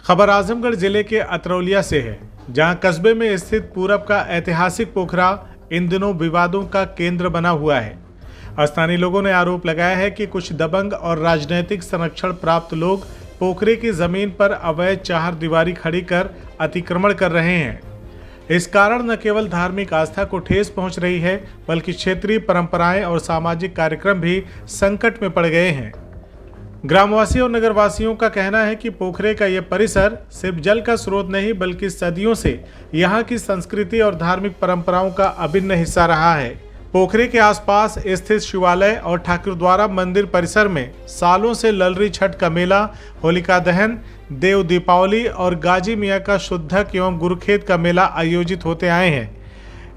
खबर आजमगढ़ जिले के अतरौलिया से है, जहां कस्बे में स्थित पूरब का ऐतिहासिक पोखरा इन दिनों विवादों का केंद्र बना हुआ है। स्थानीय लोगों ने आरोप लगाया है कि कुछ दबंग और राजनीतिक संरक्षण प्राप्त लोग पोखरे की जमीन पर अवैध चारदीवारी खड़ी कर अतिक्रमण कर रहे हैं। इस कारण न केवल धार्मिक आस्था को ठेस पहुंच रही है, बल्कि क्षेत्रीय परंपराएं और सामाजिक कार्यक्रम भी संकट में पड़ गए हैं। ग्रामवासियों और नगरवासियों का कहना है कि पोखरे का यह परिसर सिर्फ जल का स्रोत नहीं, बल्कि सदियों से यहाँ की संस्कृति और धार्मिक परंपराओं का अभिन्न हिस्सा रहा है। पोखरे के आसपास स्थित शिवालय और ठाकुरद्वारा मंदिर परिसर में सालों से ललरी छठ का मेला, होलिका दहन, देव दीपावली और गाजी मियाँ का शुद्धक एवं गुरुखेत का मेला आयोजित होते आए हैं।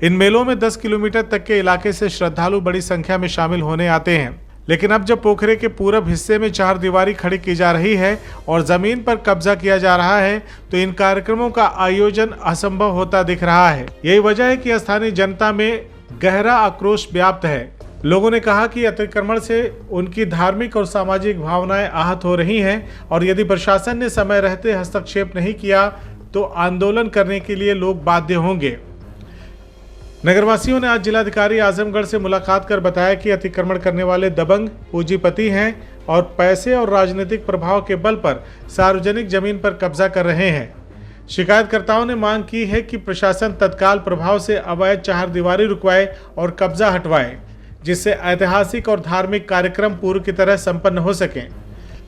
इन मेलों में 10 किलोमीटर तक के इलाके से श्रद्धालु बड़ी संख्या में शामिल होने आते हैं। लेकिन अब जब पोखरे के पूरब हिस्से में चारदीवारी खड़ी की जा रही है और जमीन पर कब्जा किया जा रहा है, तो इन कार्यक्रमों का आयोजन असंभव होता दिख रहा है। यही वजह है कि स्थानीय जनता में गहरा आक्रोश व्याप्त है। लोगों ने कहा कि अतिक्रमण से उनकी धार्मिक और सामाजिक भावनाएं आहत हो रही हैं और यदि प्रशासन ने समय रहते हस्तक्षेप नहीं किया तो आंदोलन करने के लिए लोग बाध्य होंगे। नगरवासियों ने आज जिलाधिकारी आजमगढ़ से मुलाकात कर बताया कि अतिक्रमण करने वाले दबंग पूंजीपति हैं और पैसे और राजनीतिक प्रभाव के बल पर सार्वजनिक जमीन पर कब्जा कर रहे हैं। शिकायतकर्ताओं ने मांग की है कि प्रशासन तत्काल प्रभाव से अवैध चारदीवारी रुकवाए और कब्जा हटवाए, जिससे ऐतिहासिक और धार्मिक कार्यक्रम पूर्व की तरह संपन्न हो सकें।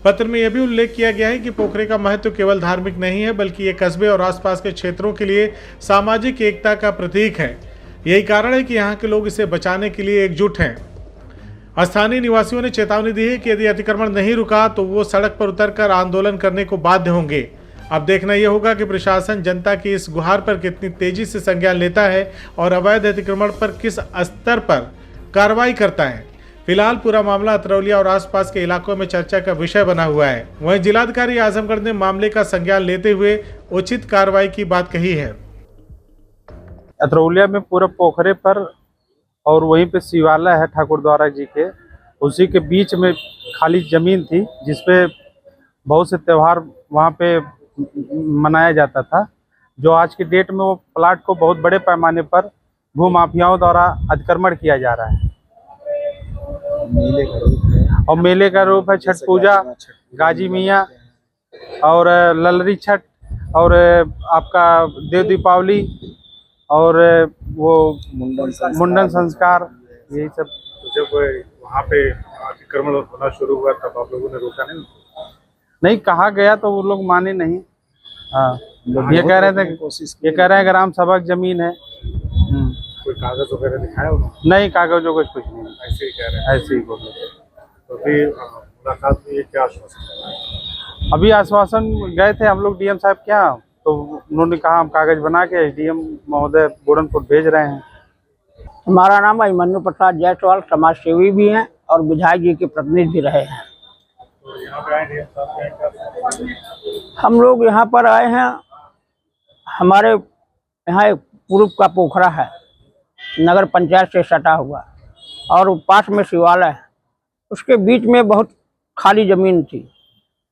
पत्र में यह भी उल्लेख किया गया है कि पोखरे का महत्व केवल धार्मिक नहीं है, बल्कि ये कस्बे और आसपास के क्षेत्रों के लिए सामाजिक एकता का प्रतीक है। यही कारण है कि यहाँ के लोग इसे बचाने के लिए एकजुट हैं। स्थानीय निवासियों ने चेतावनी दी है कि यदि अतिक्रमण नहीं रुका तो वो सड़क पर उतरकर आंदोलन करने को बाध्य होंगे। अब देखना यह होगा कि प्रशासन जनता की इस गुहार पर कितनी तेजी से संज्ञान लेता है और अवैध अतिक्रमण पर किस स्तर पर कार्रवाई करता है। फिलहाल पूरा मामला अतरौलिया और आसपास के इलाकों में चर्चा का विषय बना हुआ है। वहीं जिलाधिकारी आजमगढ़ ने मामले का संज्ञान लेते हुए उचित कार्रवाई की बात कही है। अतरौलिया में पूरा पोखरे पर और वहीं पे शिवालय है ठाकुरद्वारा जी के, उसी के बीच में खाली जमीन थी जिसपे बहुत से त्यौहार वहाँ पे मनाया जाता था, जो आज की डेट में वो प्लाट को बहुत बड़े पैमाने पर भूमाफियाओं द्वारा अतिक्रमण किया जा रहा है। और मेले का रूप है छठ पूजा, गाजी मियाँ और ललरी छठ और आपका देव दीपावली और वो मुंडन संस्कार, यही सब। जब वहाँ पे अतिक्रमण होना शुरू हुआ तब आप लोगों ने रोका नहीं कहा गया तो वो लोग माने नहीं। हाँ, ये कह रहे हैं ग्राम सभा की जमीन है। कोई कागज वगैरह दिखाया उन्होंने? नहीं, कागज वगैरह कुछ नहीं, ऐसे ही कह रहे हैं। ऐसे ही बोल रहे। तो अभी मुलाकात में ये क्या आश्वासन? अभी आश्वासन गए थे हम लोग डीएम साहब के यहाँ, तो उन्होंने कहा हम कागज बना के एसडीएम महोदय बोरनपुर भेज रहे हैं। हमारा नाम अभिमन्यु प्रसाद जायसवाल, समाज सेवी भी हैं और विधायक जी के प्रतिनिधि भी रहे हैं। तो यहाँ पे आए हम लोग यहाँ पर आए हैं, हमारे यहाँ एक पूर्व का पोखरा है, नगर पंचायत से सटा हुआ, और पास में शिवालय है। उसके बीच में बहुत खाली जमीन थी,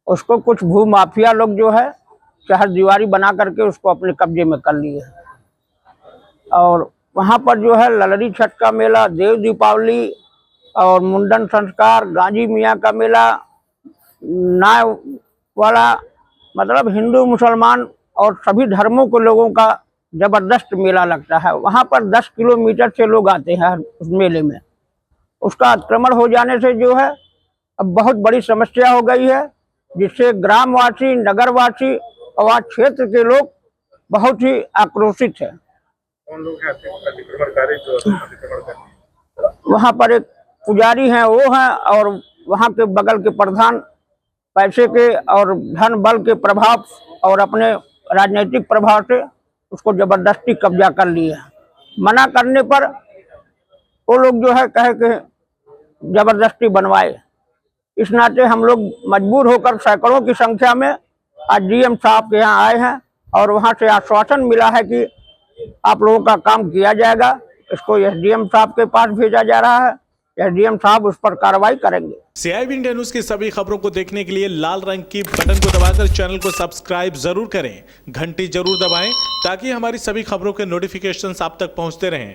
उसको कुछ भूमाफिया लोग जो है चारदीवारी बना करके उसको अपने कब्जे में कर लिए। और वहाँ पर जो है ललरी छठ का मेला, देव दीपावली और मुंडन संस्कार, गाजी मियाँ का मेला, नाय वाला, मतलब हिंदू मुसलमान और सभी धर्मों के लोगों का जबरदस्त मेला लगता है। वहाँ पर 10 किलोमीटर से लोग आते हैं उस मेले में। उसका अतिक्रमण हो जाने से जो है अब बहुत बड़ी समस्या हो गई है, जिससे ग्रामवासी, नगरवासी और क्षेत्र के लोग बहुत ही आक्रोशित है। कौन लोग हैं अतिक्रमणकारी जो अतिक्रमण करते हैं? वहाँ पर एक पुजारी हैं, वो हैं, और वहाँ के बगल के प्रधान पैसे के और धन बल के प्रभाव और अपने राजनीतिक प्रभाव से उसको जबरदस्ती कब्जा कर लिए। मना करने पर वो लोग जो है कहे कि जबरदस्ती बनवाए। इस नाते हम लोग मजबूर होकर सैकड़ों की संख्या में आज डीएम साहब के यहाँ आए हैं और वहाँ से आश्वासन मिला है कि आप लोगों का काम किया जाएगा। इसको एसडीएम साहब के पास भेजा जा रहा है, एसडीएम साहब उस पर कार्रवाई करेंगे। CIB इंडिया न्यूज की सभी खबरों को देखने के लिए लाल रंग की बटन को दबाकर चैनल को सब्सक्राइब जरूर करें, घंटी जरूर दबाएं ताकि हमारी सभी खबरों के नोटिफिकेशन आप तक पहुंचते रहें।